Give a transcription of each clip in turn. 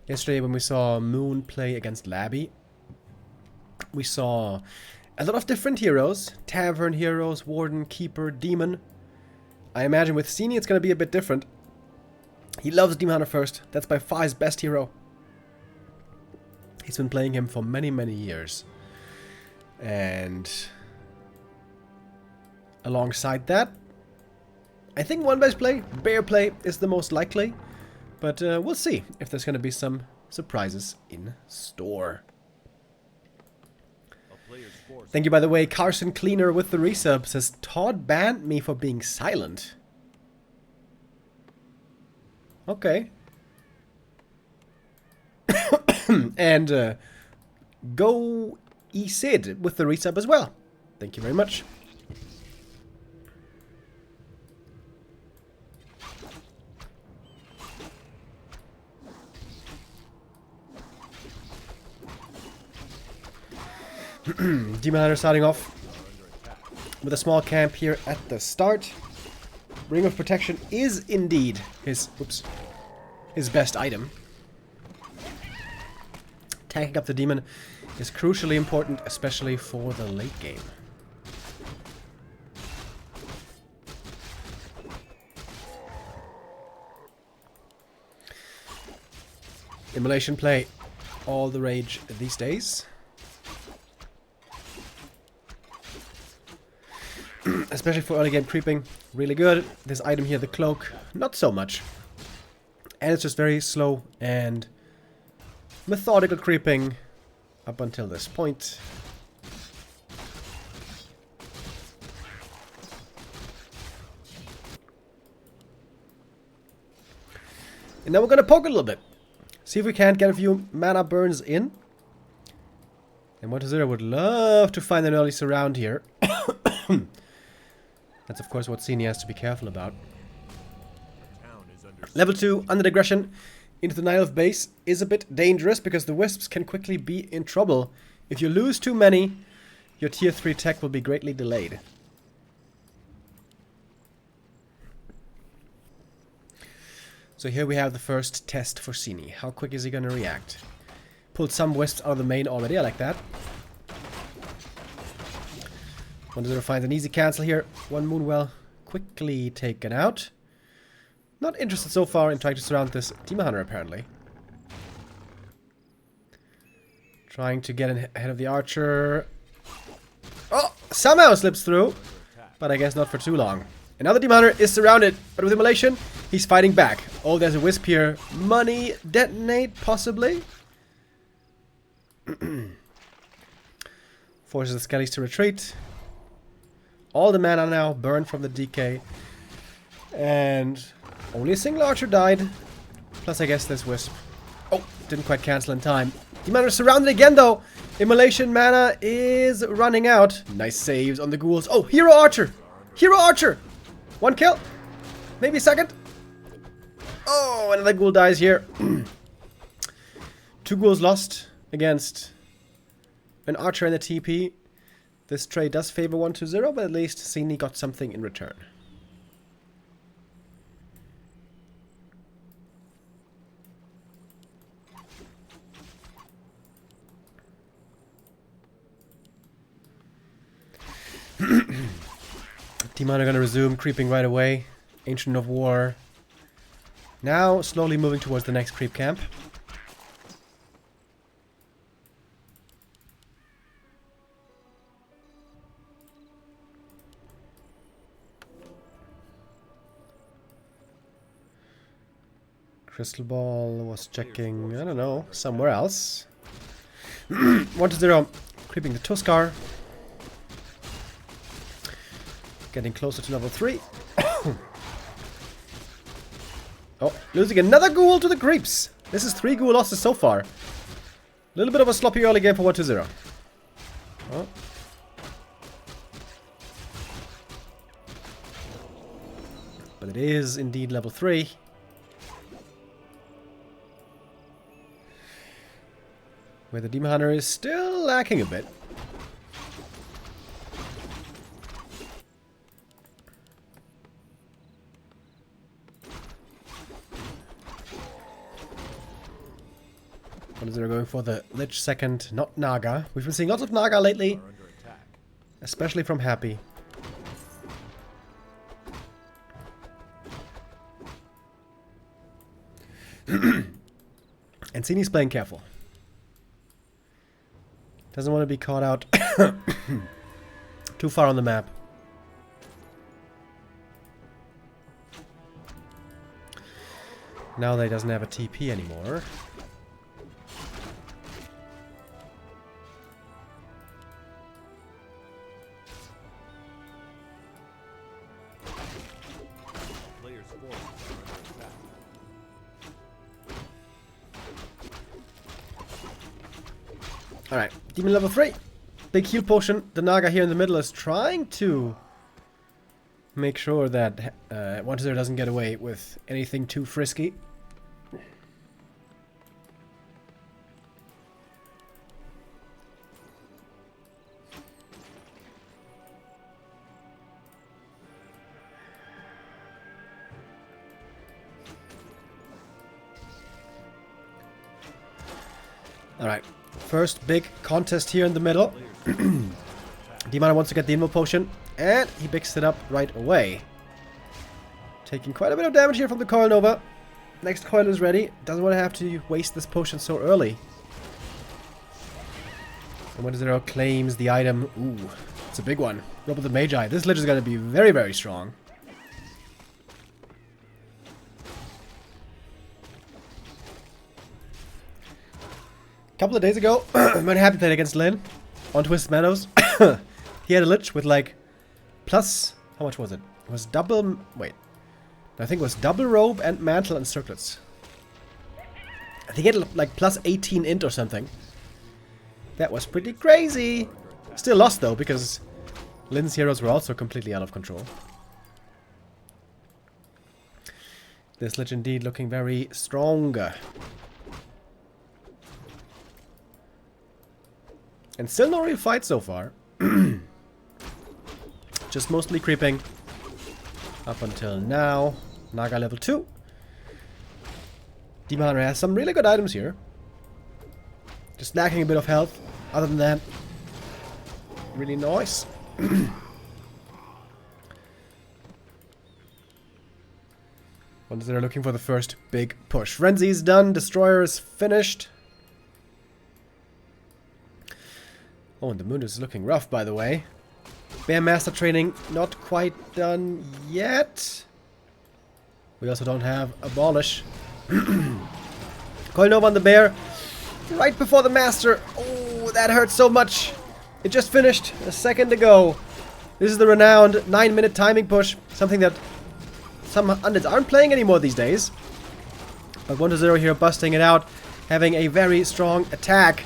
Yesterday when we saw Moon play against Labby, we saw a lot of different heroes. Tavern heroes, Warden, Keeper, Demon. I imagine with Sini it's going to be a bit different. He loves Demon Hunter first. That's by far his best hero. He's been playing him for many, many years. And alongside that, I think one-base play, bear play is the most likely. But we'll see if there's going to be some surprises in store. Thank you, by the way, Carson Cleaner with the resub says, Todd banned me for being silent. Okay. And go Sid with the resub as well. Thank you very much. Demon Hunter starting off with a small camp here at the start. Ring of Protection is indeed his best item. Tanking up the demon is crucially important, especially for the late game. Immolation play, all the rage these days. Especially for early game creeping, really good. This item here, the cloak, not so much. And it's just very slow and methodical creeping up until this point. And now we're gonna poke a little bit. See if we can't get a few mana burns in. And 1-0 would love to find an early surround here. That's of course what Sini has to be careful about. Level 2, Undead Aggression into the Nile of base is a bit dangerous because the Wisps can quickly be in trouble. If you lose too many, your tier 3 tech will be greatly delayed. So here we have the first test for Sini. How quick is he going to react? Pulled some Wisps out of the main already, I like that. 1-0 finds an easy cancel here. One Moonwell quickly taken out. Not interested so far in trying to surround this Demon Hunter, apparently. Trying to get ahead of the archer. Oh! Somehow slips through. But I guess not for too long. Another Demon Hunter is surrounded. But with Immolation, he's fighting back. Oh, there's a Wisp here. Money detonate, possibly. Forces the Skellies to retreat. All the mana now burned from the DK. And only a single archer died. Plus, I guess this Wisp. Oh, didn't quite cancel in time. Demon Hunter surrounded again, though. Immolation mana is running out. Nice saves on the ghouls. Oh, Hero Archer. Hero Archer. One kill. Maybe a second. Oh, another ghoul dies here. 2 ghouls lost against an archer and a TP. This trade does favor 1-0, but at least Sini got something in return. Demon are going to resume creeping right away. Ancient of War. Now slowly moving towards the next creep camp. Crystal Ball was checking, I don't know, somewhere else. 1-0, creeping the Tuskar. Getting closer to level 3. Oh, losing another ghoul to the creeps. This is 3 ghoul losses so far. A little bit of a sloppy early game for 1-0. Oh. But it is indeed level 3. Where the Demon Hunter is still lacking a bit. 1-0 going for the Lich second, not Naga. We've been seeing lots of Naga lately, especially from Happy. And Sini's playing careful. Doesn't want to be caught out too far on the map. Now that he doesn't have a TP anymore. Alright, Demon level 3. Big heal potion. The Naga here in the middle is trying to make sure that 1-0 doesn't get away with anything too frisky. Alright, first big contest here in the middle. Demon wants to get the Invo potion, and he picks it up right away. Taking quite a bit of damage here from the Coil Nova. Next coil is ready. Doesn't want to have to waste this potion so early. And 1-0 claims the item. Ooh, it's a big one. Robe of the Magi. This Lich is going to be very, very strong. A couple of days ago, when Happy played against Lynn on Twisted Meadows, he had a Lich with like plus, how much was it? It was double, wait, I think it was double robe and mantle and circlets. I think he had like plus 18 int or something. That was pretty crazy. Still lost though, because Lynn's heroes were also completely out of control. This Lich indeed looking very strong. And still no real fight so far. Just mostly creeping. Up until now. Naga level 2. Demon Hunter has some really good items here. Just lacking a bit of health. Other than that, really nice. 1-0 looking for the first big push. Frenzy is done. Destroyer is finished. Oh, and the moon is looking rough, by the way. Bear Master training not quite done yet. We also don't have Abolish. Coil Nova on the bear. Right before the Master. Oh, that hurts so much. It just finished a second ago. This is the renowned 9-minute timing push. Something that some undeads aren't playing anymore these days. But 1-0 here busting it out. Having a very strong attack.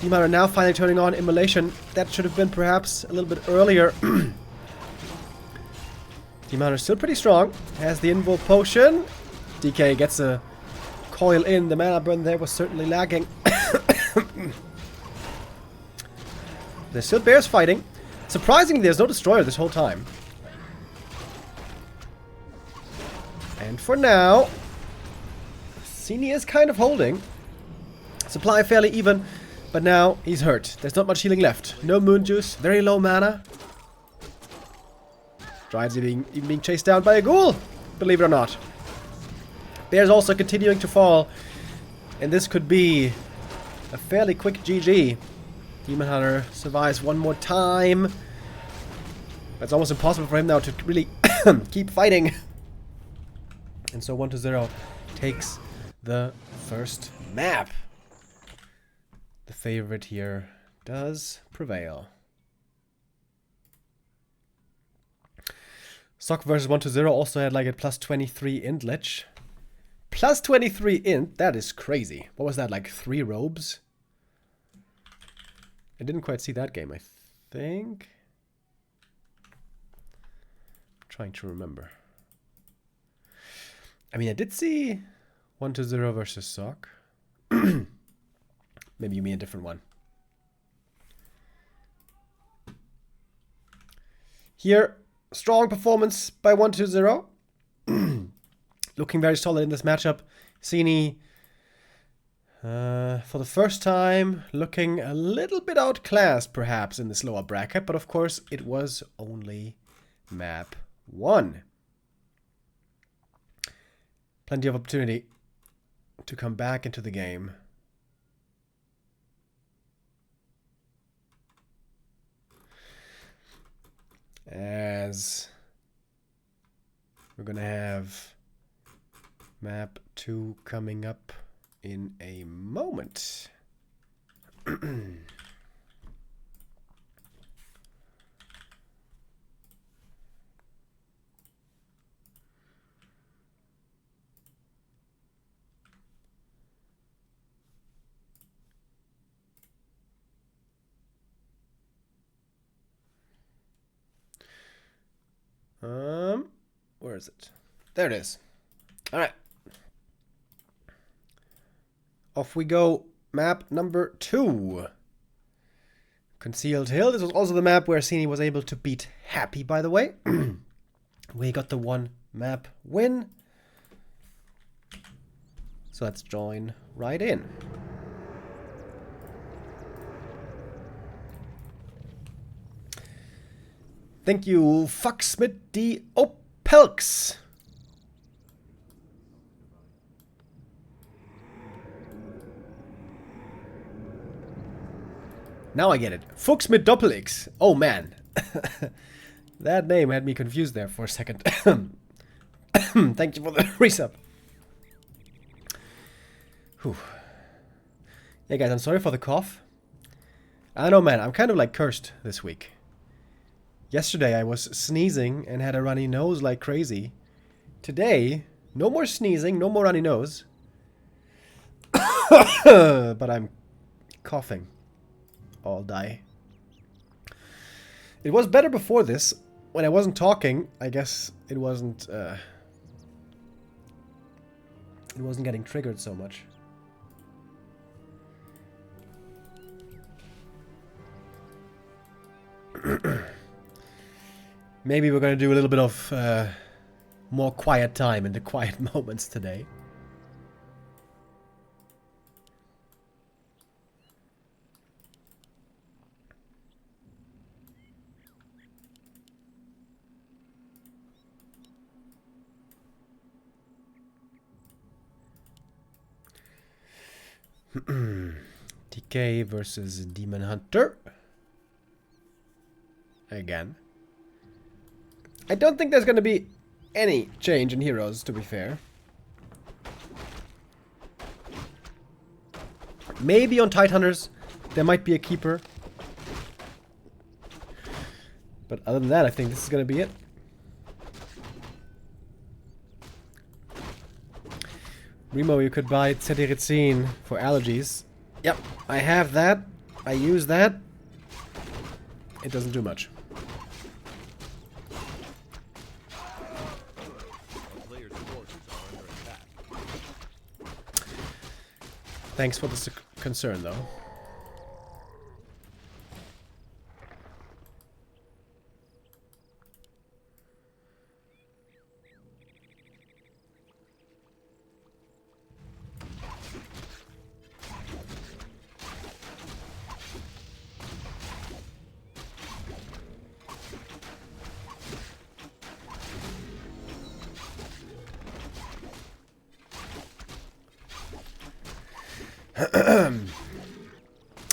Demon are now finally turning on Immolation. That should have been perhaps a little bit earlier. Demon is still pretty strong. Has the Invo potion. DK gets a coil in. The mana burn there was certainly lagging. There's still bears fighting. Surprisingly, there's no destroyer this whole time. And for now, Sini is kind of holding. Supply fairly even. But now he's hurt. There's not much healing left. No moon juice. Very low mana. Drives even being chased down by a ghoul. Believe it or not. Bear's also continuing to fall. And this could be a fairly quick GG. Demon Hunter survives one more time. But it's almost impossible for him now to really keep fighting. And so 1-0 takes the first map. The favorite here does prevail. Sock versus 1-0 also had like a plus 23 int Lich. Plus 23 int? That is crazy. What was that, like 3 robes? I didn't quite see that game, I think. I'm trying to remember. I mean, I did see 1-0 versus Sock. Maybe you mean a different one. Here, strong performance by 1-0. Looking very solid in this matchup. Sini For the first time, looking a little bit outclassed, perhaps, in this lower bracket. But of course, it was only map 1. Plenty of opportunity to come back into the game. As we're gonna have map 2 coming up in a moment. Where is it? There it is. All right. Off we go. Map number 2. Concealed Hill. This was also the map where Sini was able to beat Happy, by the way. We got the 1 map win. So let's join right in. Thank you, Foxsmith D. Opelks. Now I get it. Foxsmith Doppelix. Oh man. That name had me confused there for a second. Thank you for the resub. Whew. Yeah guys, I'm sorry for the cough. I don't know man, I'm kind of like cursed this week. Yesterday I was sneezing and had a runny nose like crazy. Today, no more sneezing, no more runny nose. But I'm coughing. All die. It was better before this. When I wasn't talking, I guess it wasn't getting triggered so much. Maybe we're gonna do a little bit of more quiet time in the quiet moments today. DK versus Demon Hunter. Again. I don't think there's going to be any change in heroes, to be fair. Maybe on Tidehunters there might be a keeper. But other than that, I think this is going to be it. Remo, you could buy cetirizine for allergies. Yep, I have that. I use that. It doesn't do much. Thanks for the concern, though.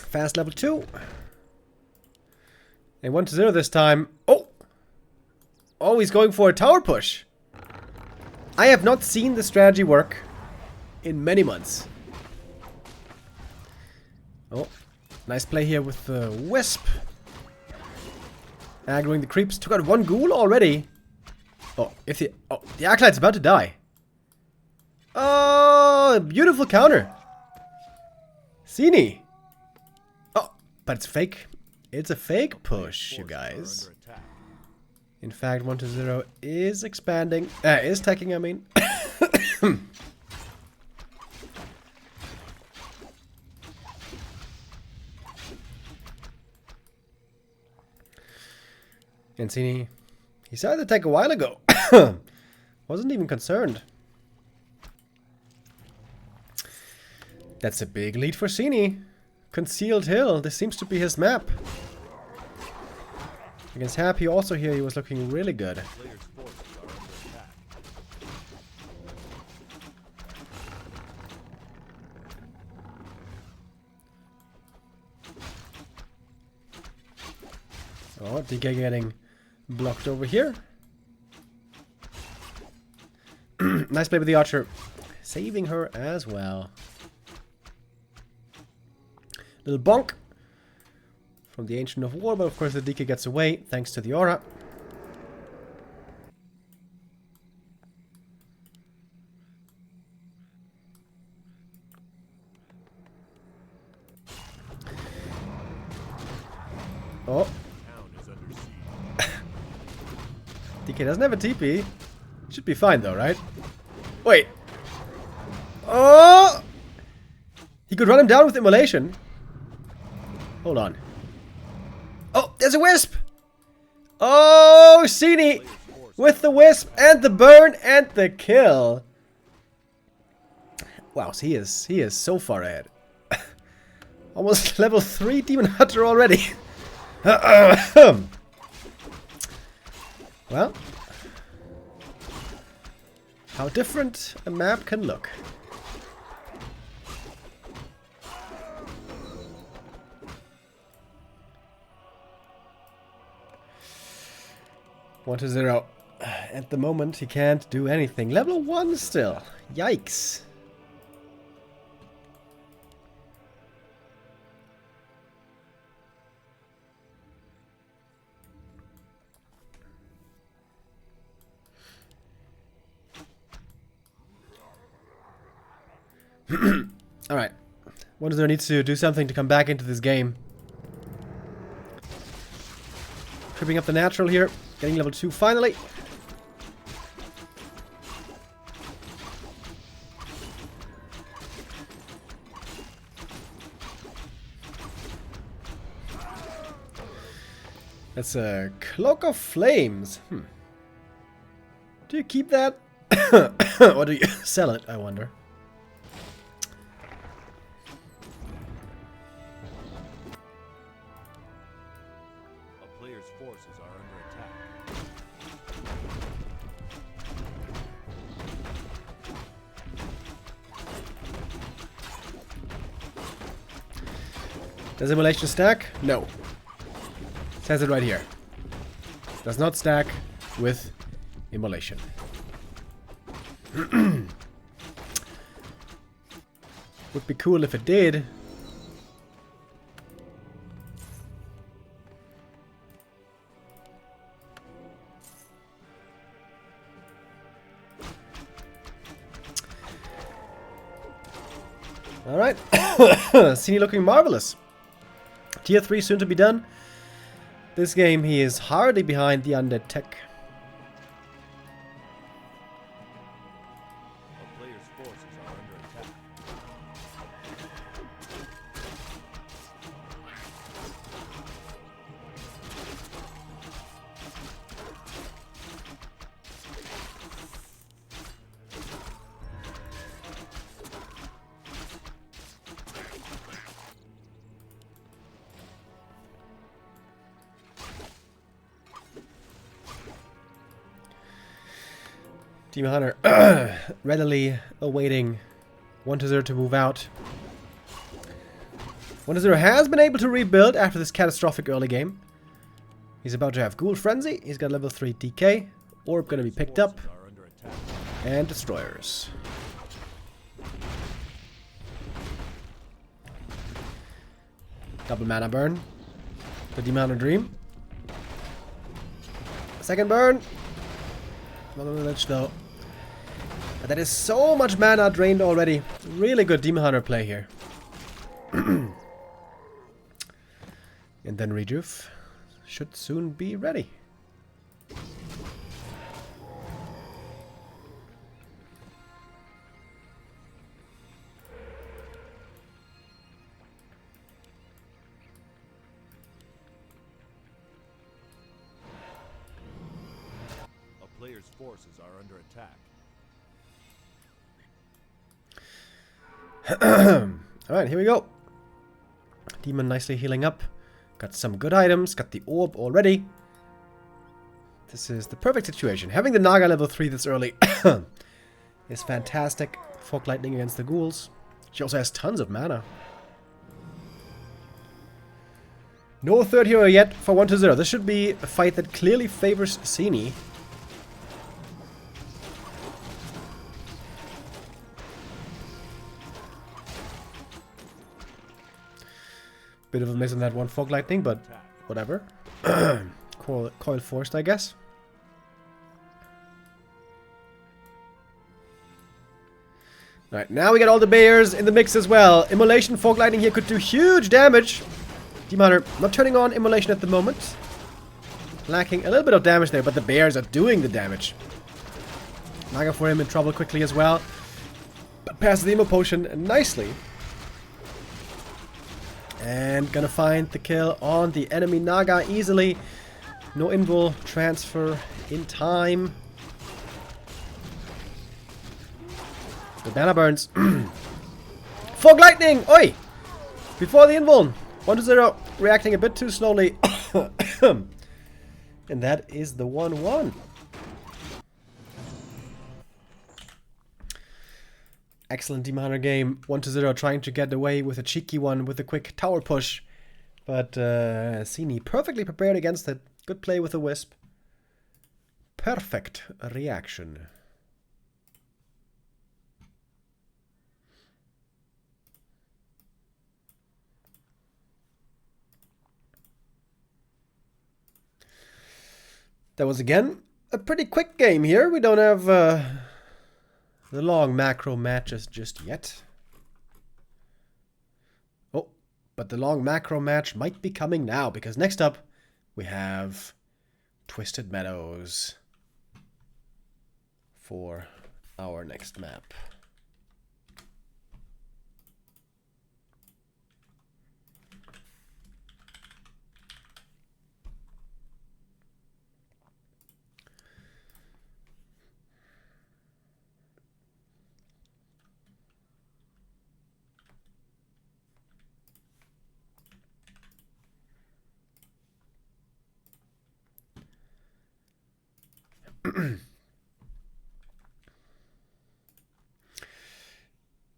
Fast level 2. And 1-0 this time. Oh! Oh, he's going for a tower push. I have not seen the strategy work in many months. Oh, nice play here with the Wisp. Aggroing the creeps. Took out 1 ghoul already. Oh, the Acolyte's about to die. Oh, beautiful counter. Sini. Oh, but it's fake. It's a fake push, you guys. In fact, 1-0 is expanding. Is attacking, I mean. And Sini, he started the attack a while ago. Wasn't even concerned. That's a big lead for Sini. Concealed Hill. This seems to be his map. Against Happy also here he was looking really good. Oh, DK getting blocked over here. Nice play with the Archer. Saving her as well. Little bonk from the Ancient of War, but of course the DK gets away thanks to the aura. Oh. DK doesn't have a TP. Should be fine though, right? Wait. Oh! He could run him down with Immolation. Hold on. Oh, there's a Wisp! Oh, Sini! With the Wisp and the burn and the kill. Wow, so he is so far ahead. Almost level 3 Demon Hunter already. Well, how different a map can look. One to 0. At the moment, he can't do anything. Level 1 still. Yikes. Alright. 1-0 needs to do something to come back into this game. Tripping up the natural here. Getting level 2 finally. That's a Cloak of Flames. Do you keep that? Or do you sell it, I wonder? Forces are under attack. Does Immolation stack? No. Says it right here. Does not stack with Immolation. Would be cool if it did. Alright. Sini looking marvelous. Tier 3 soon to be done. This game he is hardly behind the undead tech. A player's forces are under attack. Demon Hunter readily awaiting 1-0 to move out. 1-0 has been able to rebuild after this catastrophic early game. He's about to have Ghoul Frenzy. He's got level 3 DK. Orb gonna be picked up. And Destroyers. Double mana burn. The Demon Hunter Dream. Second burn. Not on the ledge though. But that is so much mana drained already. Really good Demon Hunter play here. And then Rejuve should soon be ready. Player's forces are under attack. Alright, here we go. Demon nicely healing up. Got some good items. Got the orb already. This is the perfect situation. Having the Naga level 3 this early is fantastic. Fog Lightning against the ghouls. She also has tons of mana. No third hero yet for 1-0. This should be a fight that clearly favors Sini. Bit of a miss on that one Fog Lightning, but whatever. Coil forced, I guess. Alright, now we got all the bears in the mix as well. Immolation Fog Lightning here could do huge damage. Demon Hunter not turning on Immolation at the moment. Lacking a little bit of damage there, but the bears are doing the damage. Naga for him in trouble quickly as well. But passes the Immo Potion nicely. And gonna find the kill on the enemy Naga easily. No invul transfer in time. The mana burns. Fog Lightning! Oi! Before the invul. 1-0. Reacting a bit too slowly. And that is the 1-1. Excellent Demon Hunter game. 1-0 trying to get away with a cheeky one with a quick tower push. But Sini perfectly prepared against it. Good play with the Wisp. Perfect reaction. That was again a pretty quick game here. We don't have the long macro matches just yet. Oh, but the long macro match might be coming now, because next up we have Twisted Meadows for our next map.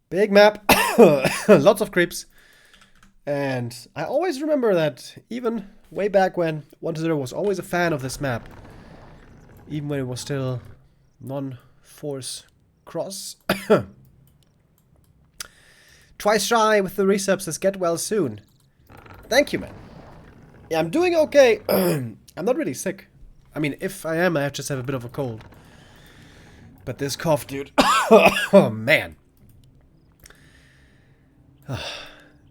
Big map, lots of creeps, and I always remember that even way back when 1-0 was always a fan of this map, even when it was still non-force cross. Twice shy with the resubs says get well soon. Thank you, man. Yeah, I'm doing okay. I'm not really sick. I mean, if I am, I just have a bit of a cold. But this cough, dude. Oh, man.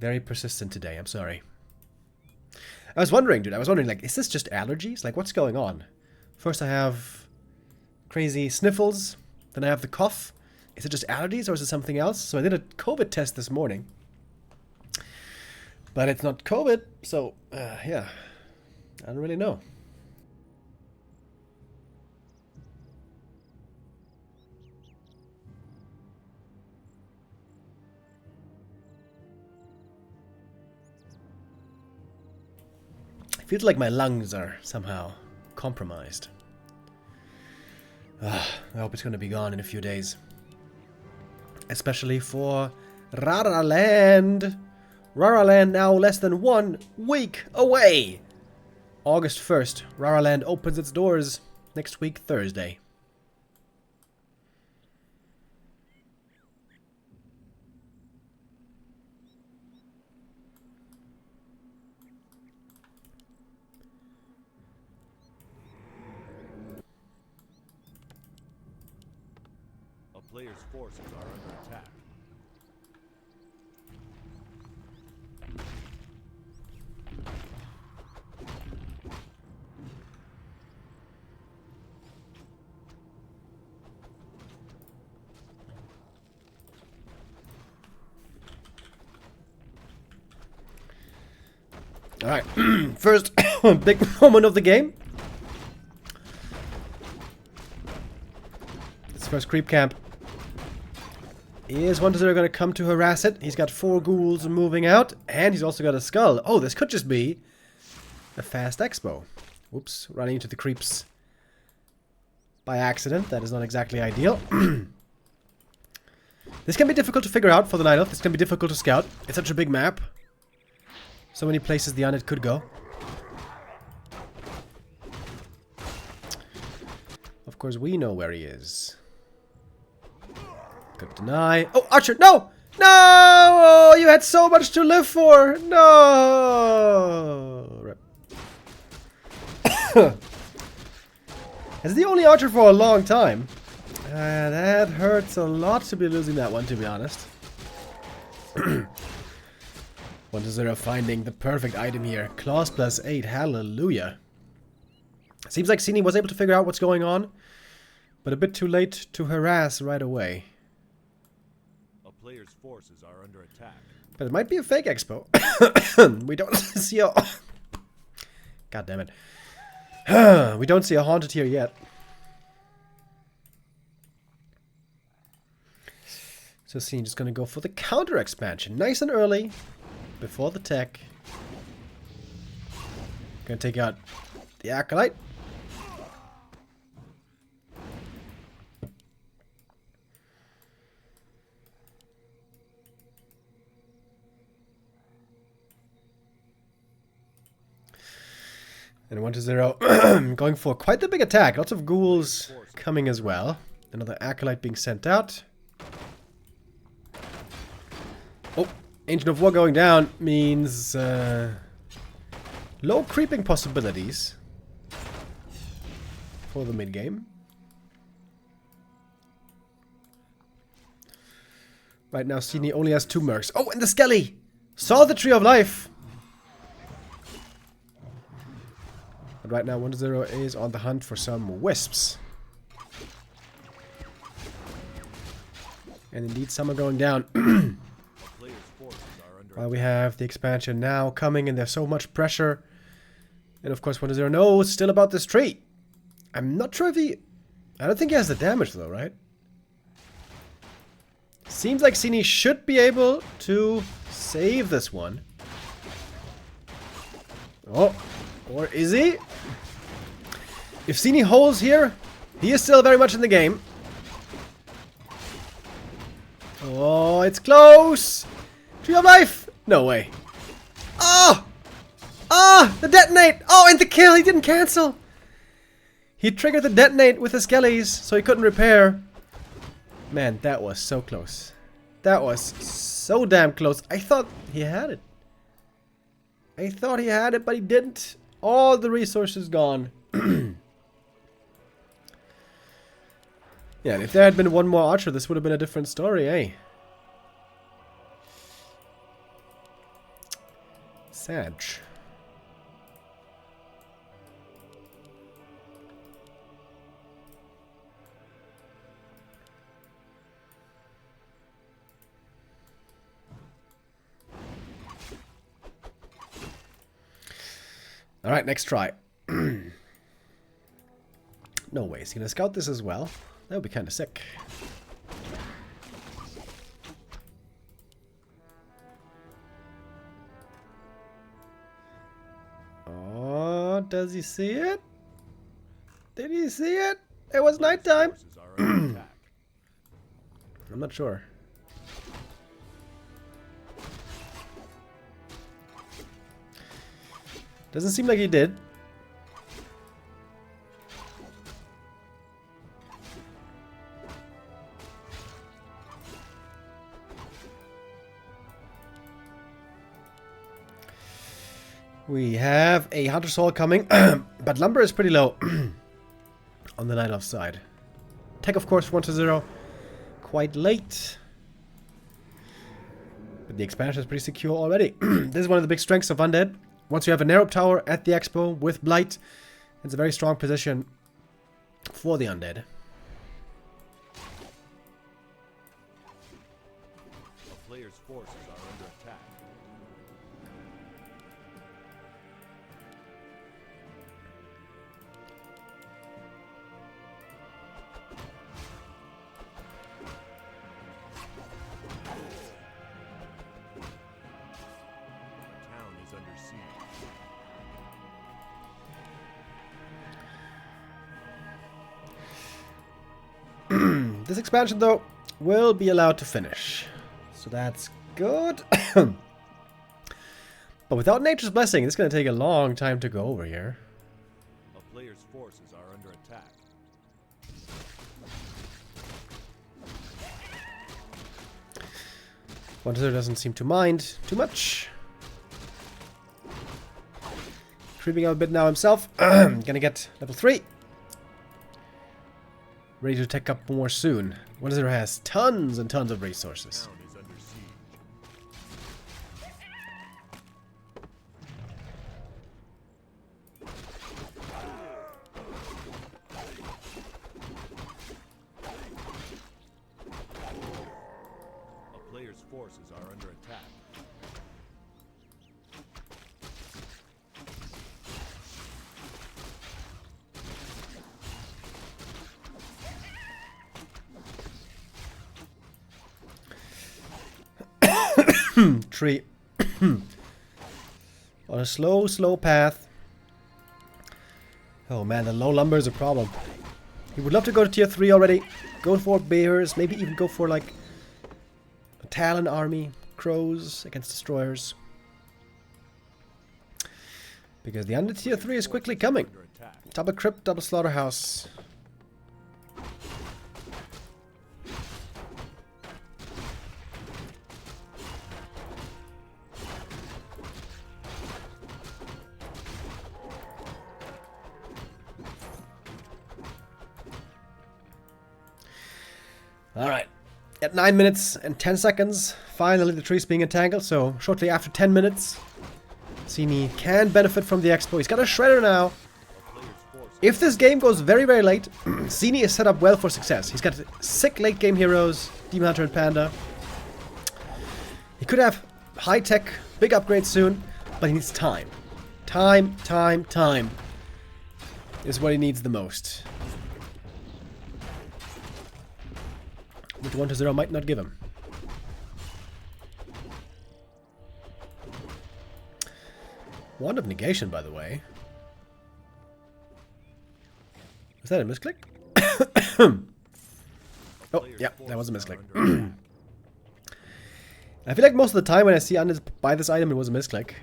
Very persistent today. I'm sorry. I was wondering, dude. Like, is this just allergies? Like, what's going on? First I have crazy sniffles. Then I have the cough. Is it just allergies or is it something else? So I did a COVID test this morning. But it's not COVID. So, yeah. I don't really know. Feels like my lungs are somehow compromised. I hope it's going to be gone in a few days. Especially for Raraland. Raraland now less than 1 week away. August 1st, Raraland opens its doors next week, Thursday. Players' forces are under attack. Alright, first big moment of the game. This first creep camp Is 1-0 going to come to harass it? He's got 4 ghouls moving out, and he's also got a skull. Oh, this could just be a fast expo. Whoops, running into the creeps by accident. That is not exactly ideal. This can be difficult to figure out for the Night Elf. This can be difficult to scout. It's such a big map. So many places the undead could go. Of course, we know where he is. Could deny. Oh, Archer, no! No! Oh, you had so much to live for! No! Rip. As the only Archer for a long time. That hurts a lot to be losing that one, to be honest. 1-0 finding the perfect item here. Claws +8, hallelujah. Seems like Sini was able to figure out what's going on, but a bit too late to harass right away. A player's forces are under attack. But it might be a fake expo. We don't see a... God damn it. We don't see a haunted here yet. So Sini just gonna go for the counter expansion. Nice and early. Before the tech. Gonna take out the Acolyte. And 1-0. Going for quite the big attack. Lots of ghouls coming as well. Another Acolyte being sent out. Oh, Ancient of War going down means low creeping possibilities for the mid game. Right now, Sini only has 2 mercs. Oh, and the Skelly! Saw the Tree of Life! But right now, 1-0 is on the hunt for some wisps. And indeed, some are going down. While we have the expansion now coming, and there's so much pressure. And of course, 1-0 knows still about this tree. I'm not sure if he... I don't think he has the damage though, right? Seems like Sini should be able to save this one. Oh, or is he? If Sini holds here, he is still very much in the game. Oh, it's close! Tree of Life! No way. Oh! Oh! The detonate! Oh, and the kill! He didn't cancel! He triggered the detonate with the skellies, so he couldn't repair. Man, that was so close. That was so damn close. I thought he had it. I thought he had it, but he didn't. All the resources gone. Yeah, and if there had been one more Archer, this would have been a different story, eh? Sag. Alright, next try. No way, he's gonna scout this as well. That would be kind of sick. Oh, does he see it? Did he see it? It was nighttime. I'm not sure. Doesn't seem like he did. We have a Hunter's Hall coming, but lumber is pretty low on the Night Elf side. Tech, of course, 1-0. Quite late. But the expansion is pretty secure already. This is one of the big strengths of Undead. Once you have a narrow tower at the expo with Blight, it's a very strong position for the Undead. A player's forces are under attack. This expansion, though, will be allowed to finish. So that's good. But without Nature's Blessing, it's going to take a long time to go over here. A player's forces are under attack. 1-0 doesn't seem to mind too much. Creeping out a bit now himself. Gonna get level 3. Ready to take up more soon. 1-0 has tons and tons of resources. Town is under siege. A player's forces are under attack. Tree. On a slow path. Oh man, the low lumber is a problem. He would love to go to tier 3 already. Go for bears, maybe even go for like a Talon army. Crows against destroyers. Because the under tier 3 is quickly coming. Under attack. Double crypt, double slaughterhouse. Alright, at 9 minutes and 10 seconds, finally the tree's being entangled, so shortly after 10 minutes, Sini can benefit from the expo. He's got a shredder now. A player's forces If this game goes very, very late, Sini is set up well for success. He's got sick late game heroes, Demon Hunter and Panda. He could have high-tech, big upgrades soon, but he needs time. Time is what he needs the most. Which 1-0 might not give him. Wand of Negation, by the way. Was that a misclick? Oh, yeah, that was a misclick. I feel like most of the time when I see Anders buy this item, it was a misclick.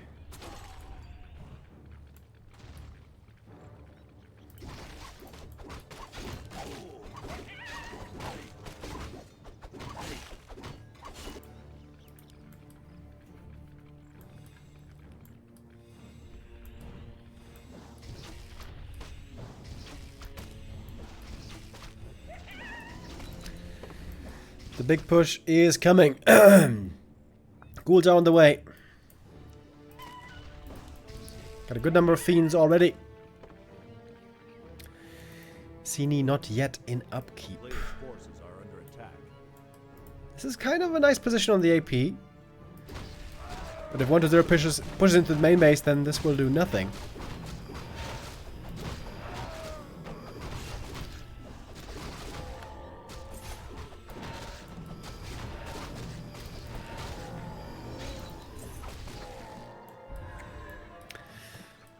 The big push is coming. Ghouls are on the way. Got a good number of fiends already. Sini not yet in upkeep. player's forces are under attack. This is kind of a nice position on the AP. But if 1-0 pushes into the main base, then this will do nothing.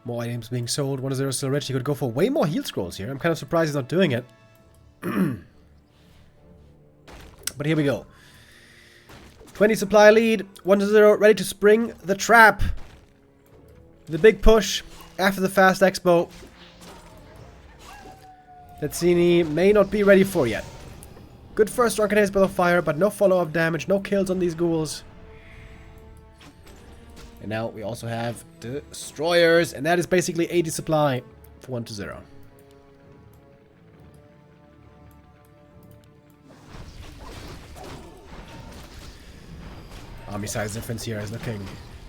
More items being sold. 1-0 still rich. He could go for way more heal scrolls here. I'm kind of surprised he's not doing it. But here we go. 20 supply lead. 1-0 ready to spring the trap. The big push after the fast expo that Sini may not be ready for yet. Good first Drunken Spell of Fire, but no follow-up damage, no kills on these ghouls. And now we also have destroyers, and that is basically 80 supply for 1-0. Army size difference here is looking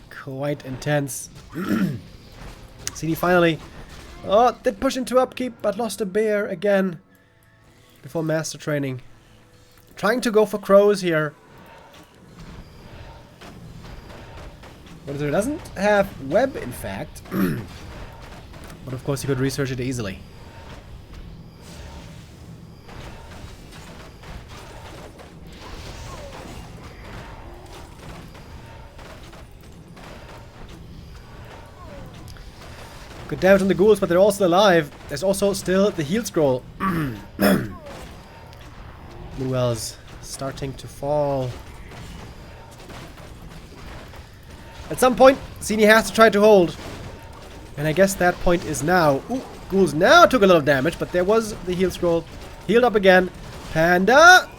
quite intense. CD finally did push into upkeep, but lost a bear again before master training. Trying to go for crows here. But it doesn't have web, in fact. But of course you could research it easily. Good damage on the ghouls, but they're all still alive. There's also still the heal scroll. Moonwell's starting to fall. At some point, Sini has to try to hold. And I guess that point is now. Ooh, Ghouls now took a lot of damage, but there was the heal scroll. Healed up again. Panda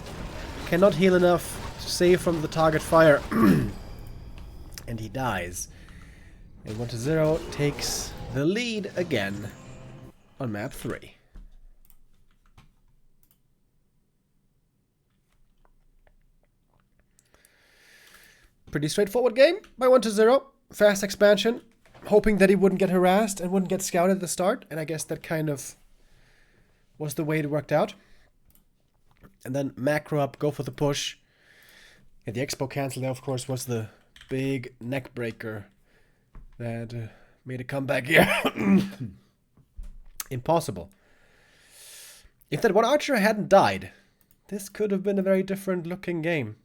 cannot heal enough to save from the target fire. And he dies. And 1-0 takes the lead again on map 3. Pretty straightforward game by 1-0. Fast expansion. Hoping that he wouldn't get harassed and wouldn't get scouted at the start. And I guess that kind of was the way it worked out. And then macro up, go for the push. And the expo cancel there, of course, was the big neck breaker that made a comeback here. Impossible. If that one archer hadn't died, this could have been a very different looking game.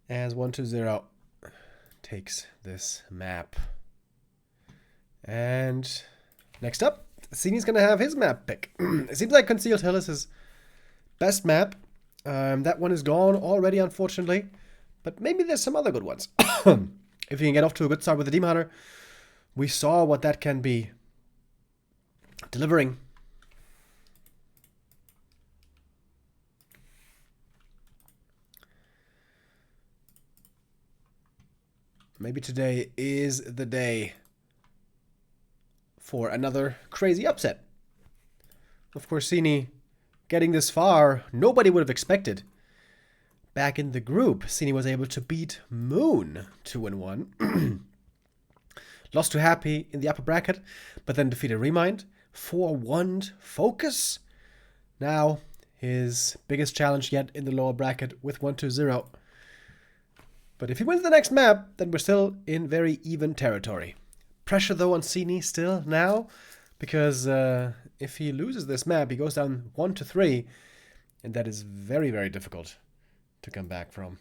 As 1-0 takes this map. And next up, Sini's gonna have his map pick. It seems like Concealed Hill is his best map. That one is gone already, unfortunately. But maybe there's some other good ones. If you can get off to a good start with the Demon Hunter, we saw what that can be delivering. Maybe today is the day for another crazy upset. Of course, Sini getting this far, nobody would have expected. Back in the group, Sini was able to beat Moon 2-1. Lost to Happy in the upper bracket, but then defeated Remind. 4-1 Focus. Now, his biggest challenge yet in the lower bracket with 1-0. But if he wins the next map, then we're still in very even territory. Pressure, though, on Sini still now, because if he loses this map, he goes down 1-3, and that is very, very difficult to come back from.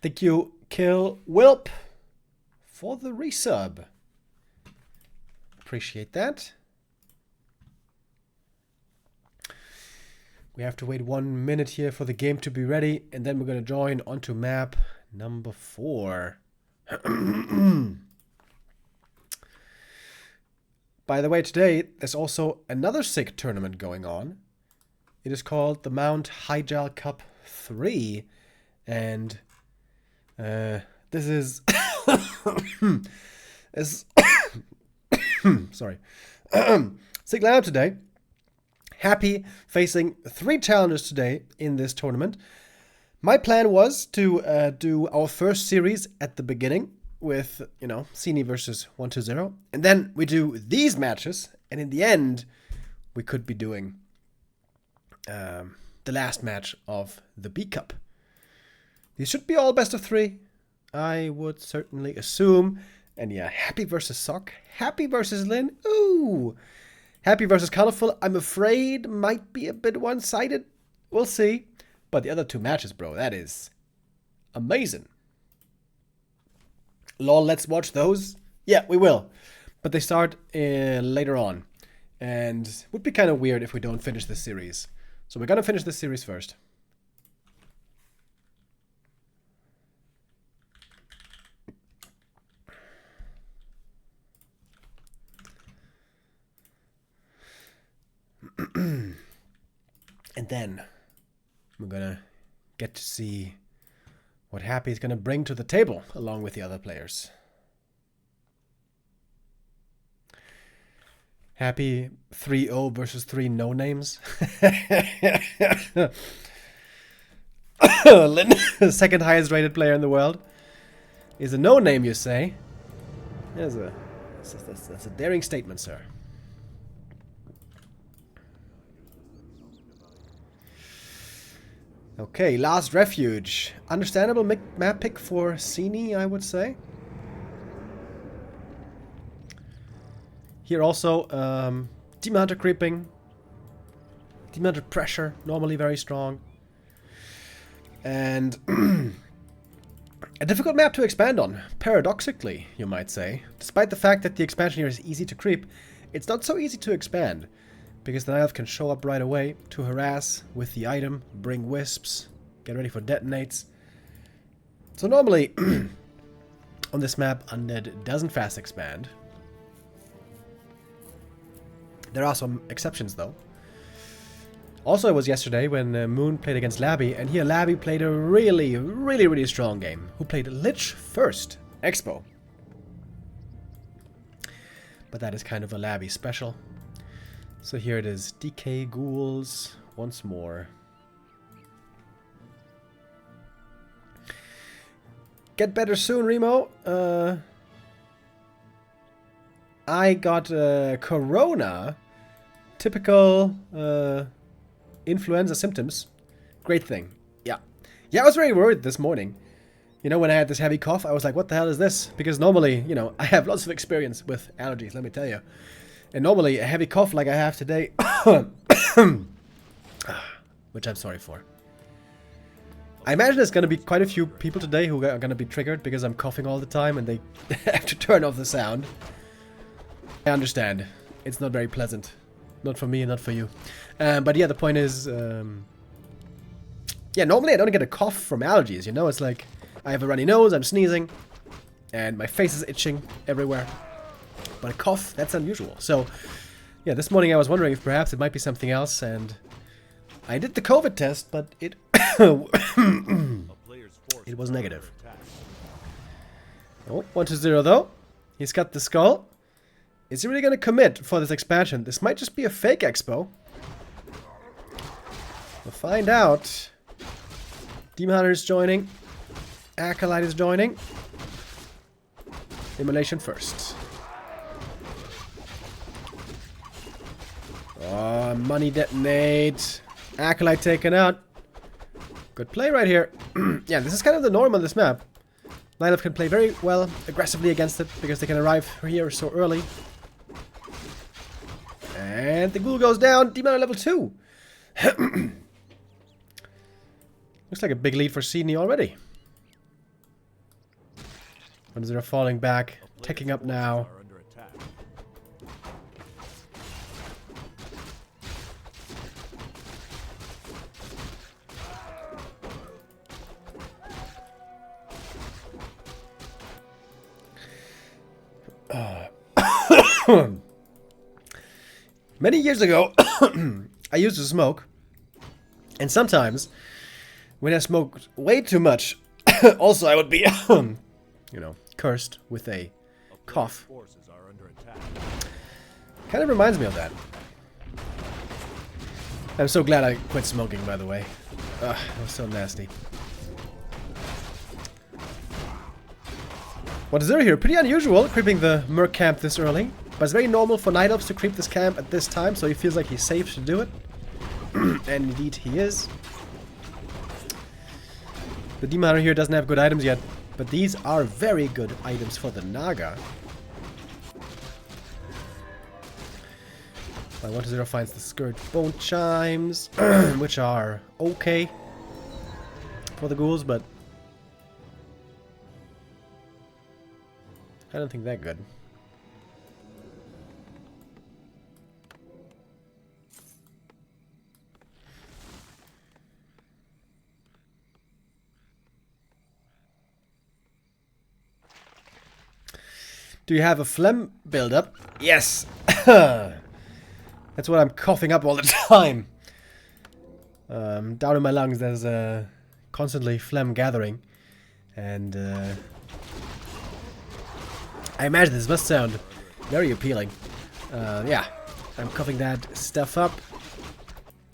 Thank you, Kill Wilp, for the resub. Appreciate that. We have to wait 1 minute here for the game to be ready, and then we're going to join onto map number 4. By the way, today there's also another sick tournament going on. It is called the Mount Hyjal Cup 3, and this is sorry. Sick lineup today. Happy facing 3 challengers today in this tournament. My plan was to do our first series at the beginning with, Sini versus 1-0. And then we do these matches. And in the end, we could be doing the last match of the B Cup. These should be all best of 3. I would certainly assume. And yeah, Happy versus Sock. Happy versus Lin. Ooh. Happy versus Colorful, I'm afraid, might be a bit one-sided. We'll see. But the other 2 matches, bro, that is amazing. Lol, let's watch those. Yeah, we will. But they start later on. And it would be kind of weird if we don't finish this series. So we're going to finish this series first. And then we're gonna get to see what Happy is gonna bring to the table along with the other players. Happy 3-0 versus 3 no-names. Lin, second highest rated player in the world, is a no-name, you say? That's a daring statement, sir. Okay, last refuge. Understandable map pick for Sini, I would say. Here also, Demon Hunter creeping. Demon Hunter pressure, normally very strong. And a difficult map to expand on, paradoxically, you might say. Despite the fact that the expansion here is easy to creep, it's not so easy to expand. Because the Night Elf can show up right away to harass with the item, bring wisps, get ready for detonates. So normally, on this map, Undead doesn't fast expand. There are some exceptions though. Also, it was yesterday when Moon played against Labby, and here Labby played a really strong game. Who played Lich first? Expo. But that is kind of a Labby special. So here it is, DK Ghouls once more. Get better soon, Remo. I got Corona. Typical influenza symptoms. Great thing. Yeah. Yeah, I was very worried this morning. You know, when I had this heavy cough, I was like, what the hell is this? Because normally, you know, I have lots of experience with allergies, let me tell you. And normally, a heavy cough like I have today, which I'm sorry for. I imagine there's going to be quite a few people today who are going to be triggered because I'm coughing all the time and they have to turn off the sound. I understand. It's not very pleasant. Not for me and not for you. But yeah, the point is, yeah, normally I don't get a cough from allergies, you know? It's like, I have a runny nose, I'm sneezing, and my face is itching everywhere. But a cough, that's unusual. So, yeah, this morning I was wondering if perhaps it might be something else, and I did the COVID test, but it it was negative. Oh, 1-0 though. He's got the skull. Is he really going to commit for this expansion? This might just be a fake expo. We'll find out. Demon Hunter is joining. Acolyte is joining. Immolation first. Oh, money detonate. Acolyte taken out. Good play right here. Yeah, this is kind of the norm on this map. Night Elf can play very well aggressively against it because they can arrive here so early. And the ghoul goes down. Demon Hunter level 2. Looks like a big lead for Sini already. 1-0 falling back. Taking up now. Many years ago, I used to smoke, and sometimes, when I smoked way too much, also I would be, you know, cursed with a cough. Kind of reminds me of that. I'm so glad I quit smoking, by the way. Ugh, it was so nasty. 1-0 here, pretty unusual, creeping the Merc camp this early. But it's very normal for Night Elves to creep this camp at this time, so he feels like he's safe to do it. And indeed he is. The Demon Hunter here doesn't have good items yet, but these are very good items for the Naga. 1-0 finds the Skirt Bone Chimes, which are okay for the ghouls, but I don't think that good. Do you have a phlegm buildup? Yes! That's what I'm coughing up all the time. Down in my lungs there's constantly phlegm gathering. And I imagine this must sound very appealing. Yeah, I'm coughing that stuff up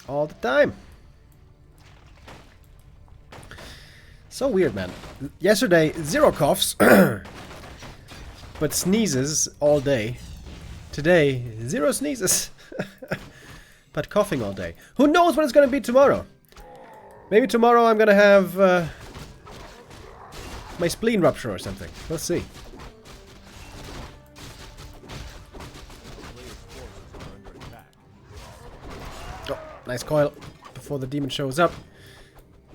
all the time. So weird, man. Yesterday, 0 coughs, but sneezes all day. Today, 0 sneezes, but coughing all day. Who knows what it's gonna be tomorrow? Maybe tomorrow I'm gonna have my spleen rupture or something. Let's see. Oh, nice coil before the demon shows up.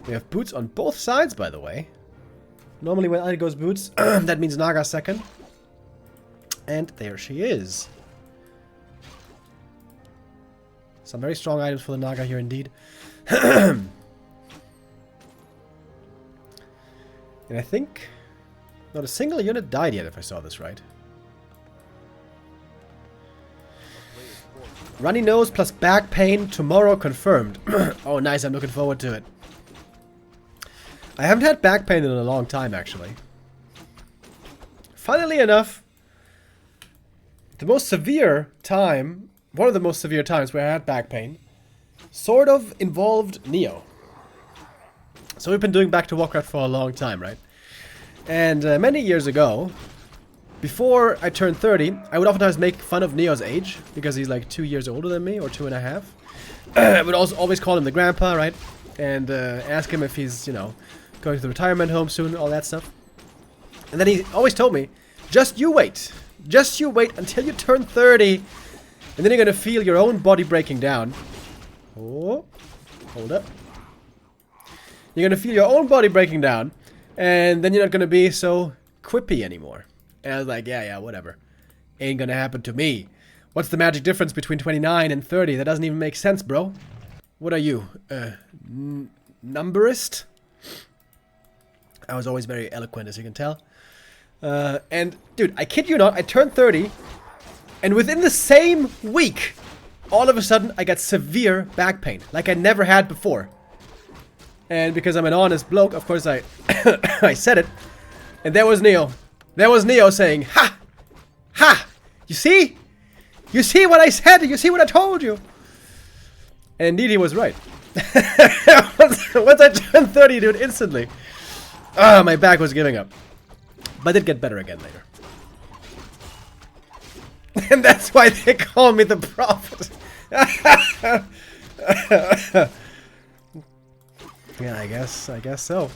We have boots on both sides, by the way. Normally when I goes boots, that means Naga second. And there she is. Some very strong items for the Naga here indeed. And I think not a single unit died yet, if I saw this right. Runny nose plus back pain tomorrow confirmed. Oh, nice. I'm looking forward to it. I haven't had back pain in a long time, actually. Funnily enough, the most severe time, one of the most severe times where I had back pain, sort of involved Neo. So we've been doing Back to Warcraft for a long time, right? And many years ago, before I turned 30, I would oftentimes make fun of Neo's age, because he's like 2 years older than me, or 2.5. I would also always call him the grandpa, right? And ask him if he's, you know, going to the retirement home soon, all that stuff. And then he always told me, just you wait. Just you wait until you turn 30, and then you're gonna feel your own body breaking down. Oh, hold up. You're gonna feel your own body breaking down, and then you're not gonna be so quippy anymore. And I was like, yeah, whatever. Ain't gonna happen to me. What's the magic difference between 29 and 30? That doesn't even make sense, bro. What are you? Numberist? I was always very eloquent, as you can tell. And, dude, I kid you not, I turned 30, and within the same week, all of a sudden, I got severe back pain, like I never had before. And because I'm an honest bloke, of course I I said it. And there was Neo. There was Neo saying, ha! Ha! You see? You see what I said? You see what I told you? And indeed, he was right. Once I turned 30, dude, instantly. Ah, my back was giving up. But it did get better again later. And that's why they call me the prophet. Yeah, I guess so.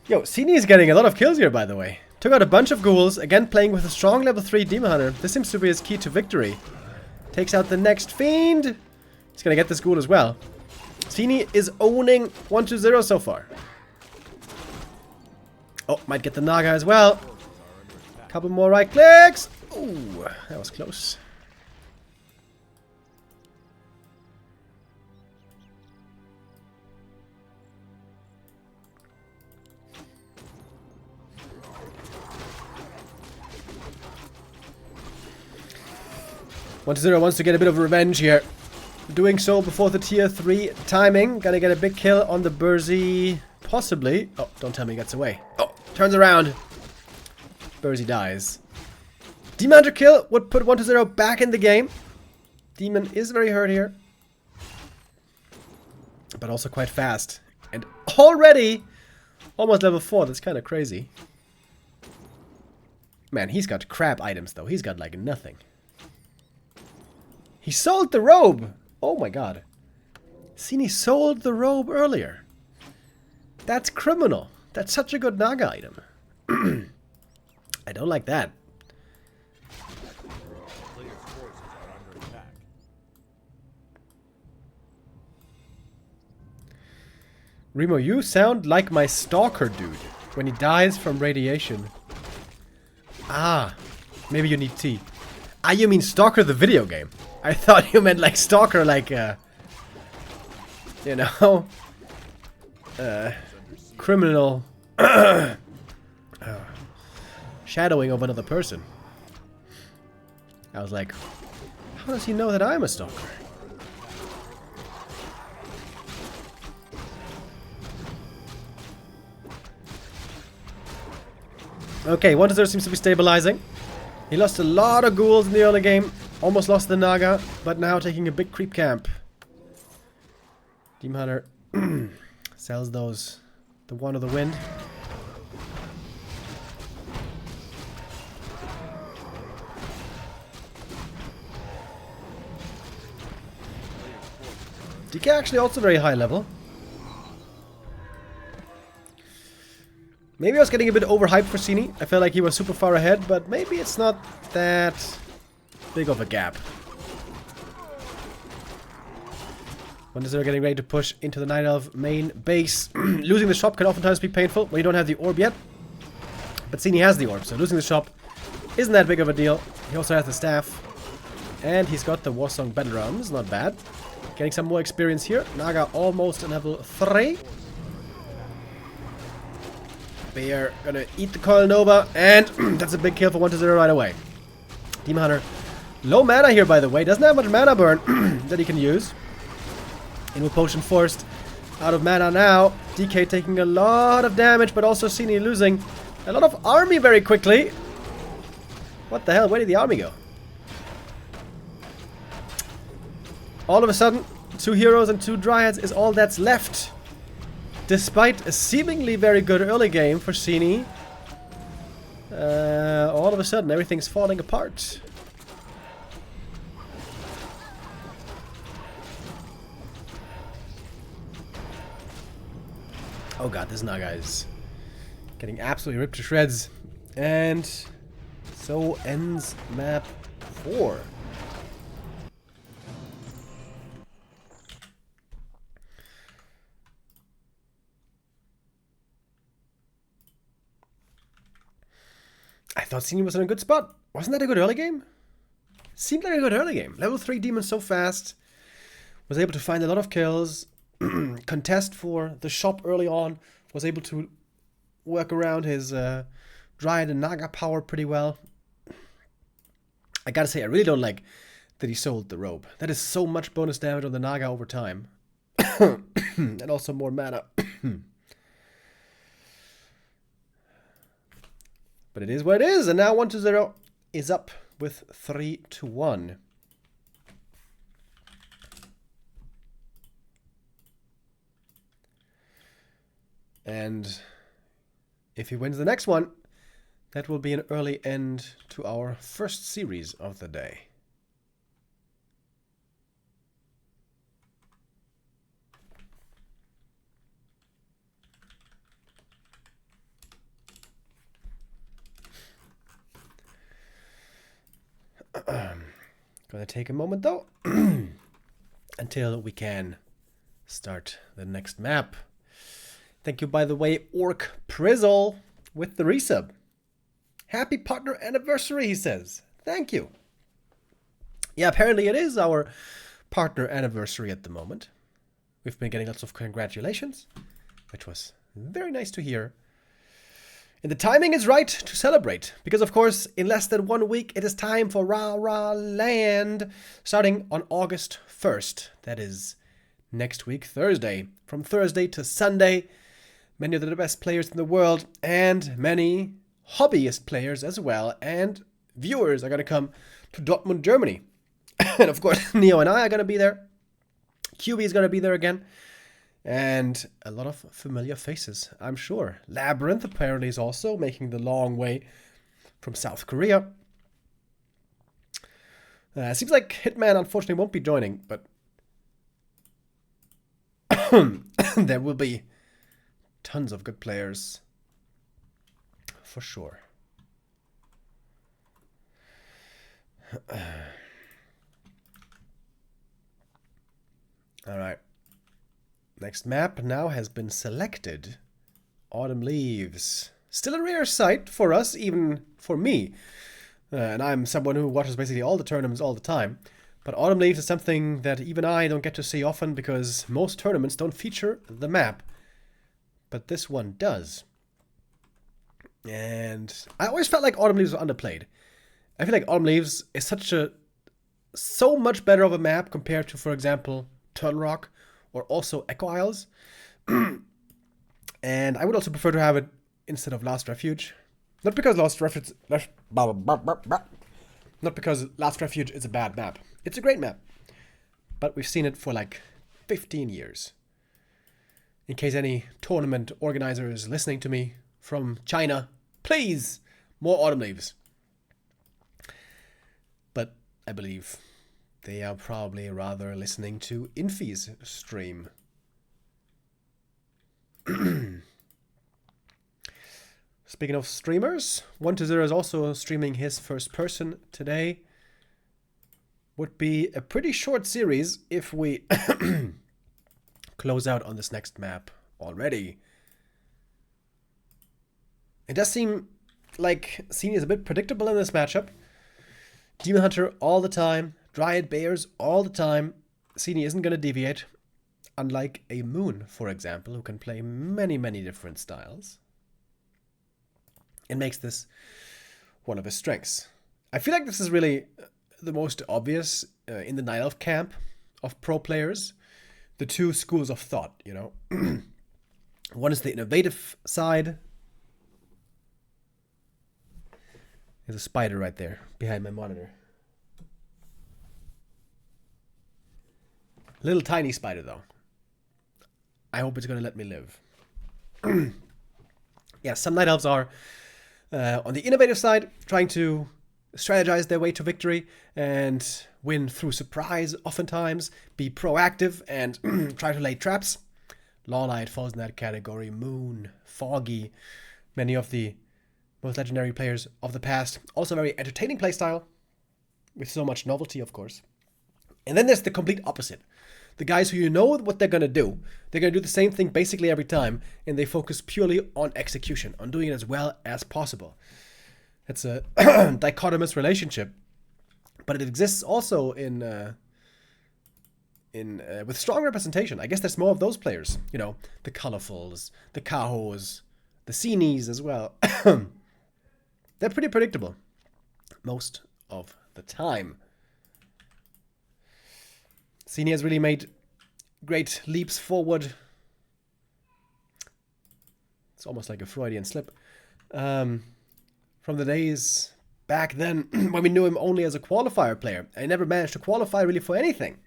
Yo, Sini is getting a lot of kills here, by the way. Took out a bunch of ghouls, again playing with a strong level 3 Demon Hunter. This seems to be his key to victory. Takes out the next fiend. He's gonna get this ghoul as well. Sini is owning 1-2-0 so far. Oh, might get the Naga as well. Couple more right clicks. Ooh, that was close. One to 0 wants to get a bit of revenge here. Doing so before the tier 3 timing. Gonna get a big kill on the Burzy. Possibly. Oh, don't tell me he gets away. Oh, turns around. Burzy dies. Demon Hunter kill would put 1-0 back in the game. Demon is very hurt here. But also quite fast. And already almost level 4. That's kind of crazy. Man, he's got crap items though. He's got like nothing. He sold the robe! Oh my god. Sini sold the robe earlier. That's criminal. That's such a good Naga item. I don't like that. Players' forces are under attack. Remo, you sound like my stalker dude when he dies from radiation. Ah, maybe you need tea. Ah, you mean Stalker the video game? I thought you meant like Stalker, like, you know, criminal shadowing of another person. I was like, how does he know that I'm a stalker? Okay, 1-0 seems to be stabilizing. He lost a lot of ghouls in the early game. Almost lost the Naga, but now taking a big creep camp. Demon Hunter sells those The one of the wind. DK actually also very high level. Maybe I was getting a bit overhyped for Sini. I felt like he was super far ahead, but maybe it's not that big of a gap. When they're getting ready to push into the Night Elf main base. Losing the shop can oftentimes be painful when you don't have the orb yet. But Sini has the orb, so losing the shop isn't that big of a deal. He also has the staff. And he's got the Warsong Battle Drums, not bad. Getting some more experience here. Naga almost at level 3. Bear gonna eat the Coil Nova, and that's a big kill for 1-0 right away. Demon Hunter, low mana here by the way, doesn't have much mana burn that he can use. In with Potion forced, out of mana now. DK taking a lot of damage, but also Sini losing a lot of army very quickly. What the hell, where did the army go? All of a sudden, 2 heroes and 2 dryads is all that's left. Despite a seemingly very good early game for Sini, all of a sudden everything's falling apart. Oh god, this Naga is getting absolutely ripped to shreds. And so ends map 4. I thought Sini was in a good spot. Wasn't that a good early game? Seemed like a good early game. Level 3 demon so fast. Was able to find a lot of kills. Contest for the shop early on. Was able to work around his Dryad and Naga power pretty well. I gotta say, I really don't like that he sold the robe. That is so much bonus damage on the Naga over time. And also more mana. But it is what it is, and now 1-0 is up with 3-1. And if he wins the next one, that will be an early end to our first series of the day. Gonna take a moment though until we can start the next map. Thank you, by the way, Orc Prizzle with the resub. Happy partner anniversary, he says. Thank you. Yeah, apparently it is our partner anniversary at the moment. We've been getting lots of congratulations, which was very nice to hear. And the timing is right to celebrate, because of course, in less than 1 week, it is time for Rah Rah Land, starting on August 1st. That is next week, Thursday. From Thursday to Sunday, many of the best players in the world, and many hobbyist players as well, and viewers are going to come to Dortmund, Germany. And of course, Neo and I are going to be there. QB is going to be there again. And a lot of familiar faces, I'm sure. Labyrinth apparently is also making the long way from South Korea. Seems like Hitman unfortunately won't be joining, but there will be tons of good players for sure. All right. Next map now has been selected. Autumn Leaves. Still a rare sight for us, even for me. And I'm someone who watches basically all the tournaments all the time. But Autumn Leaves is something that even I don't get to see often because most tournaments don't feature the map. But this one does. And I always felt like Autumn Leaves was underplayed. I feel like Autumn Leaves is so much better of a map compared to, for example, Turtle Rock or also Echo Isles. And I would also prefer to have it instead of Last Refuge. Not because Last Refuge is a bad map. It's a great map. But we've seen it for like 15 years. In case any tournament organizer is listening to me from China, please, more autumn leaves. But I believe they are probably rather listening to Infi's stream. Speaking of streamers, 120 is also streaming his first person today. Would be a pretty short series if we close out on this next map already. It does seem like Sini is a bit predictable in this matchup. Demon Hunter all the time, Dryad Bears all the time. Sini isn't going to deviate, unlike a Moon, for example, who can play many, many different styles. It makes this one of his strengths. I feel like this is really the most obvious in the Night Elf camp of pro players. The two schools of thought, you know. One is the innovative side. There's a spider right there behind my monitor. Little tiny spider though. I hope it's going to let me live. Yeah, some Night Elves are on the innovative side, trying to strategize their way to victory and win through surprise oftentimes, be proactive and try to lay traps. Lawlight falls in that category. Moon, Foggy, many of the most legendary players of the past. Also very entertaining playstyle with so much novelty, of course. And then there's the complete opposite. The guys who you know what they're going to do. They're going to do the same thing basically every time, and they focus purely on execution, on doing it as well as possible. It's a dichotomous relationship, but it exists also in with strong representation. I guess there's more of those players, you know, the Colorfuls, the Kahos, the Sinis as well. They're pretty predictable most of the time. Sini has really made great leaps forward. It's almost like a Freudian slip. From the days back then when we knew him only as a qualifier player. And he never managed to qualify really for anything.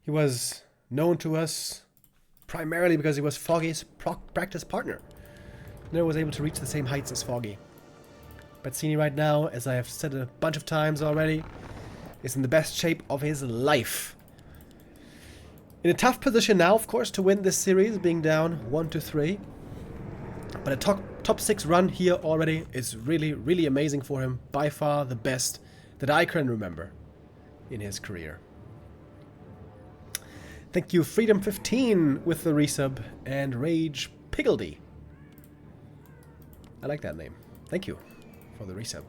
He was known to us primarily because he was Foggy's practice partner. Never was able to reach the same heights as Foggy. But Sini right now, as I have said a bunch of times already, is in the best shape of his life. In a tough position now, of course, to win this series, being down 1-3. But a top 6 run here already is really, really amazing for him. By far the best that I can remember in his career. Thank you, Freedom15 with the resub and Rage Piggledy. I like that name. Thank you for the resub.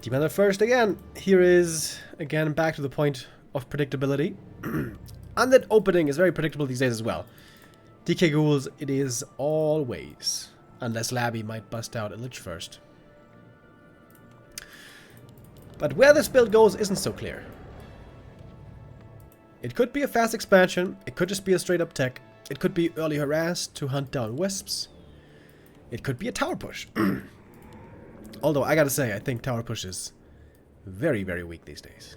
Demon Hunter first again. Here is, again, back to the point of predictability. And that opening is very predictable these days as well. DK Ghouls, it is always. Unless Labby might bust out a Lich first. But where this build goes isn't so clear. It could be a fast expansion. It could just be a straight up tech. It could be early harass to hunt down wisps. It could be a tower push. Although, I gotta say, I think tower push is very, very weak these days.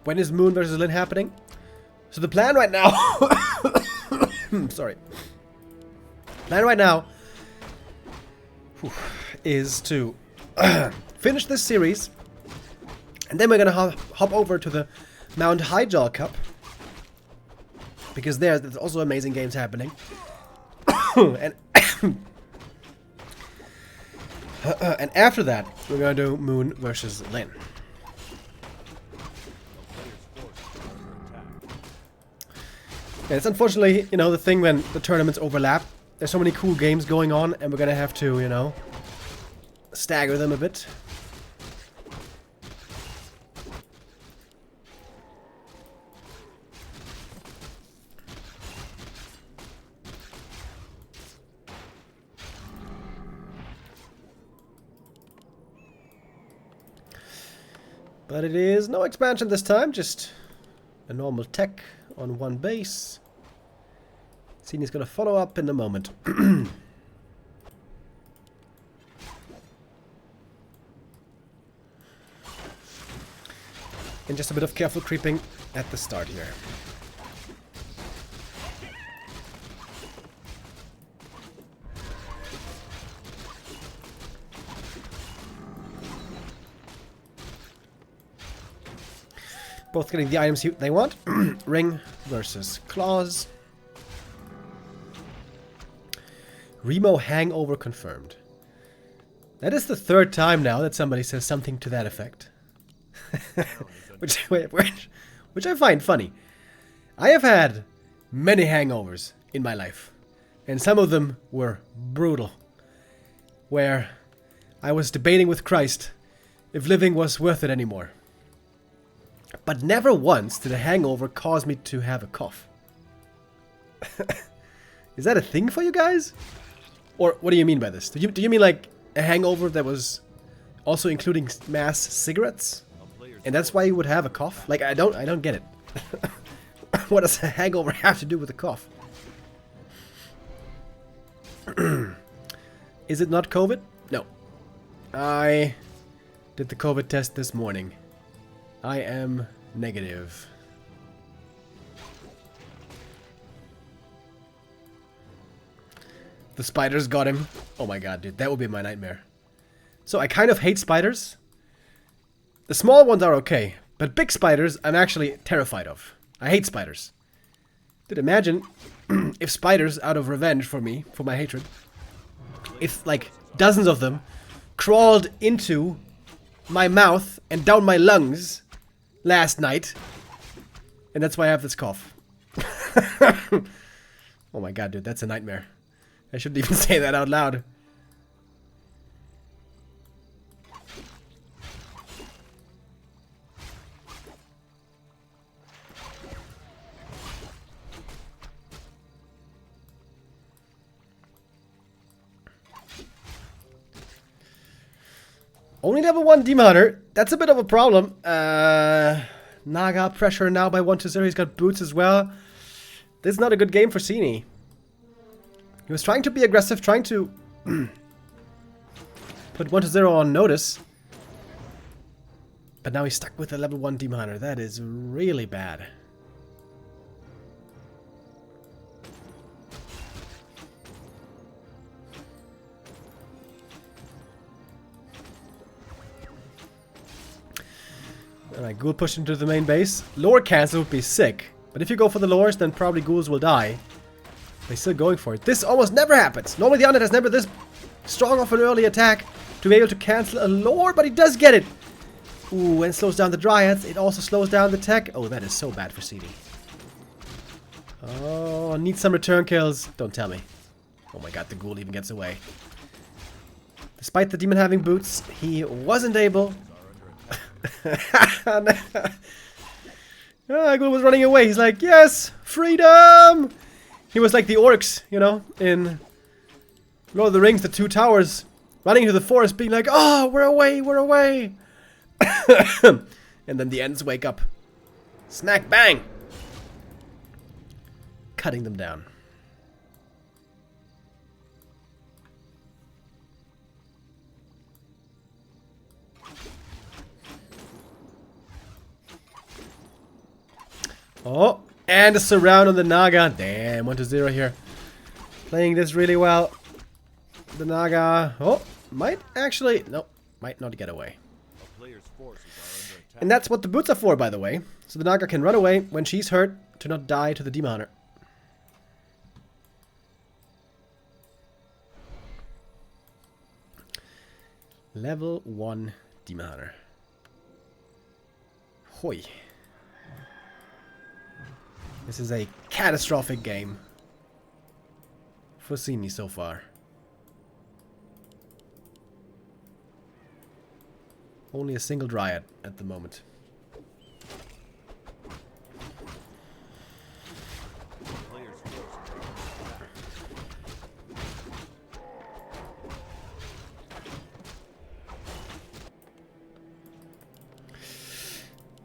When is Moon versus Lin happening? So the plan right now... sorry. Plan right now is to finish this series. And then we're gonna hop over to the Mount Highjaw Cup, because there's also amazing games happening. and and after that, we're going to do Moon versus Lin. And it's unfortunately, you know, the thing when the tournaments overlap. There's so many cool games going on, and we're going to have to, you know, stagger them a bit. But it is no expansion this time, just a normal tech on one base. Sini's gonna follow up in a moment. And just a bit of careful creeping at the start here. Both getting the items they want. Ring versus claws. Remo hangover confirmed. That is the third time now that somebody says something to that effect. which I find funny. I have had many hangovers in my life. And some of them were brutal. Where I was debating with Christ if living was worth it anymore. But never once did a hangover cause me to have a cough. Is that a thing for you guys? Or what do you mean by this? Do you mean like a hangover that was also including mass cigarettes? And that's why you would have a cough? Like I don't get it. What does a hangover have to do with a cough? Is it not COVID? No. I did the COVID test this morning. I am negative. The spiders got him. Oh my god, dude. That would be my nightmare. So I kind of hate spiders. The small ones are okay. But big spiders, I'm actually terrified of. I hate spiders. Dude, imagine if spiders, out of revenge for me, for my hatred, if like dozens of them crawled into my mouth and down my lungs last night. And that's why I have this cough. Oh my god, dude, that's a nightmare. I shouldn't even say that out loud. Only level 1 Demon Hunter. That's a bit of a problem. Naga pressure now by 1-0. He's got boots as well. This is not a good game for Sini. He was trying to be aggressive, trying to put 1-0 on notice. But now he's stuck with a level 1 Demon Hunter. That is really bad. Alright, Ghoul pushed into the main base. Lore cancel would be sick. But if you go for the lores, then probably ghouls will die. They're still going for it. This almost never happens. Normally the undead has never this strong of an early attack to be able to cancel a lore, but he does get it. Ooh, and it slows down the dryads. It also slows down the tech. Oh, that is so bad for CD. Oh, need some return kills. Don't tell me. Oh my god, the ghoul even gets away. Despite the demon having boots, he wasn't able. Ghoul was running away. He's like, yes, freedom! He was like the orcs, you know, in Lord of the Rings, the Two Towers, running into the forest being like, oh, we're away, we're away! And then the Ents wake up. Smack bang! Cutting them down. Oh, and a surround on the Naga. Damn, 1-0 here. Playing this really well. The Naga, oh, might actually, nope, might not get away. And that's what the boots are for, by the way. So the Naga can run away when she's hurt to not die to the Demon Hunter. Level 1 Demon Hunter. Hoi. This is a catastrophic game for Sini so far. Only a single Dryad at the moment.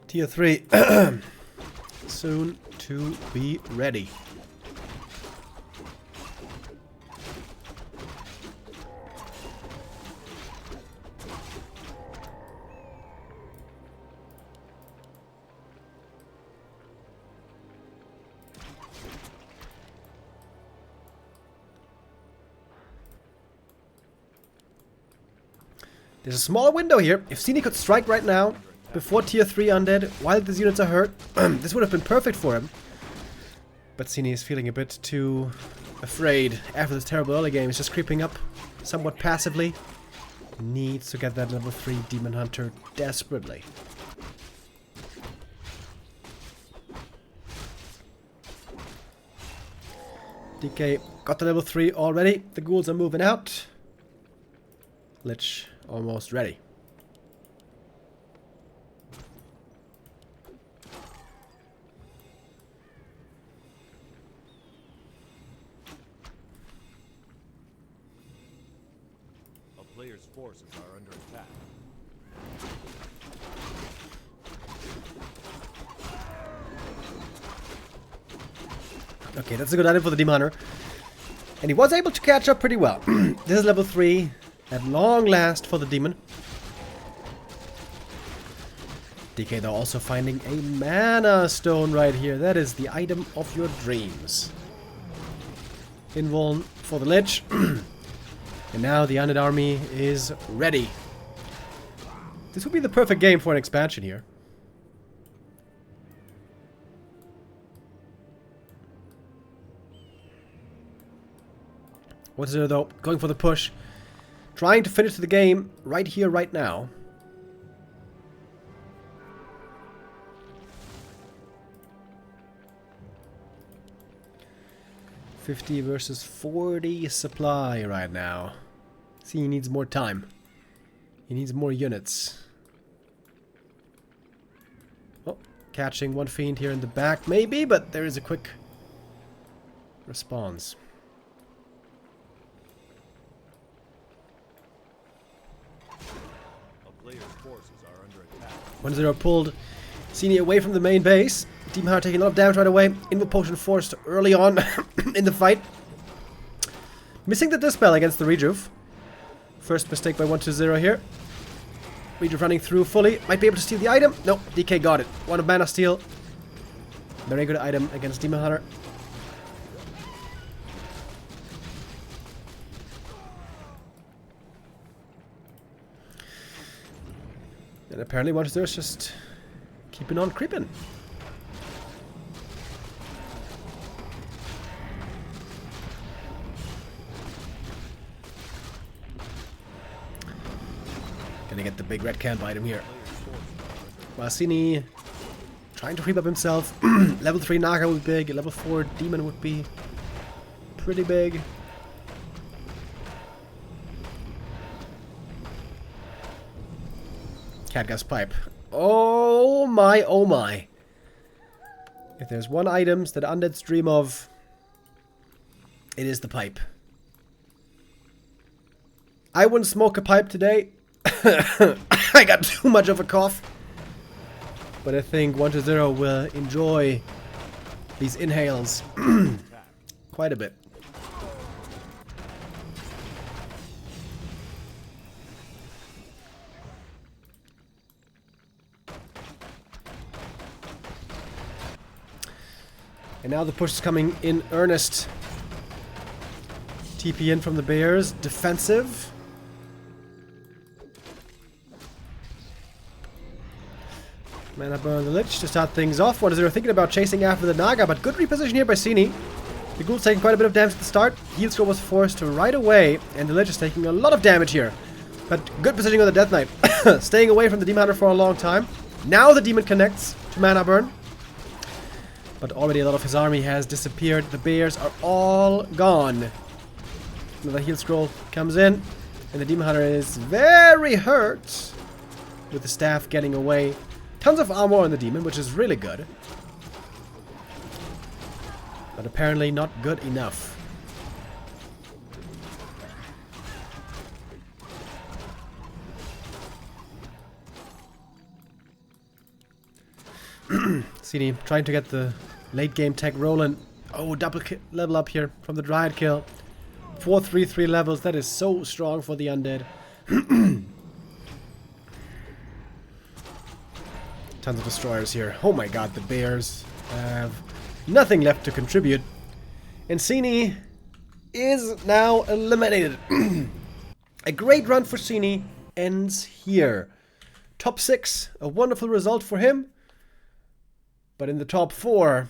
Tier 3. Soon to be ready. There's a small window here. If Sini could strike right now, before tier 3 undead, while these units are hurt, this would have been perfect for him. But Sini is feeling a bit too afraid after this terrible early game. He's just creeping up somewhat passively. Needs to get that level 3 Demon Hunter desperately. DK got the level 3 already. The ghouls are moving out. Lich almost ready. A player's forces are under attack. Okay, that's a good item for the Demon Hunter. And he was able to catch up pretty well. This is level 3 at long last for the demon. DK though also finding a mana stone right here. That is the item of your dreams. Invuln for the Lich. And now the undead army is ready. This would be the perfect game for an expansion here. What's there though? Going for the push. Trying to finish the game right here, right now. $50 versus 40 supply right now. See, he needs more time. He needs more units. Oh, catching one fiend here in the back, maybe, but there is a quick response. Player's forces are under attack. 1-0 pulled Sini away from the main base. Demon Hunter taking a lot of damage right away. Invul Potion forced early on in the fight. Missing the Dispel against the Rejuve. First mistake by 1-0 here. Rejuve running through fully. Might be able to steal the item. No, DK got it. One of mana steal. Very good item against Demon Hunter. And apparently 1-0 is just keeping on creeping. Gonna get the big red camp item here. Sini trying to creep up himself. Level 3 Naga would be big. Level 4 Demon would be pretty big. Catgas Pipe. Oh my, oh my. If there's one item that undeads dream of, it is the pipe. I wouldn't smoke a pipe today. I got too much of a cough. But I think 1-0 will enjoy these inhales quite a bit. And now the push is coming in earnest. TP in from the Bears. Defensive. Mana burn the Lich to start things off. 1-0 thinking about chasing after the Naga, but good reposition here by Sini. The Ghoul's taking quite a bit of damage at the start. Heal scroll was forced to right away, and the Lich is taking a lot of damage here. But good positioning on the Death Knight. Staying away from the Demon Hunter for a long time. Now the Demon connects to mana burn. But already a lot of his army has disappeared. The Bears are all gone. Another heal scroll comes in. And the Demon Hunter is very hurt. With the staff getting away. Tons of armor on the Demon, which is really good. But apparently not good enough. Sini trying to get the late game tech rolling. Oh, double level up here from the Dryad kill. 4-3-3 levels. That is so strong for the undead. Tons of destroyers here. Oh my god, the bears have nothing left to contribute. And Sini is now eliminated. A great run for Sini ends here. Top 6, a wonderful result for him. But in the top 4,